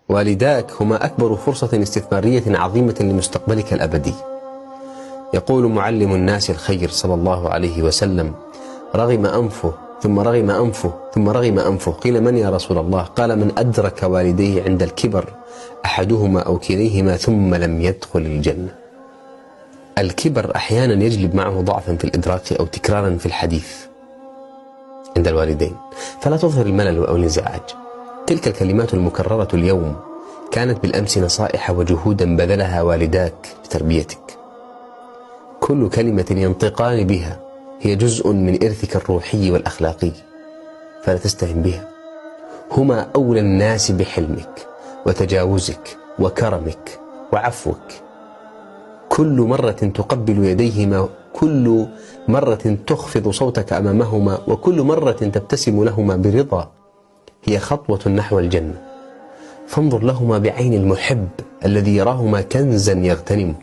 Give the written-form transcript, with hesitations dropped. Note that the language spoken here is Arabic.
والداك هما أكبر فرصة استثمارية عظيمة لمستقبلك الأبدي. يقول معلم الناس الخير صلى الله عليه وسلم: رغم أنفه ثم رغم أنفه ثم رغم أنفه. قيل: من يا رسول الله؟ قال: من أدرك والديه عند الكبر أحدهما أو كليهما ثم لم يدخل الجنة. الكبر أحيانا يجلب معه ضعفا في الإدراك أو تكرارا في الحديث عند الوالدين، فلا تظهر الملل أو الانزعاج. تلك الكلمات المكررة اليوم كانت بالأمس نصائح وجهودا بذلها والداك لتربيتك. كل كلمة ينطقان بها هي جزء من إرثك الروحي والأخلاقي، فلا تستهن بها. هما أولى الناس بحلمك وتجاوزك وكرمك وعفوك. كل مرة تقبل يديهما، كل مرة تخفض صوتك أمامهما، وكل مرة تبتسم لهما برضا هي خطوة نحو الجنة. فانظر لهما بعين المحب الذي يراهما كنزا يغتنمه.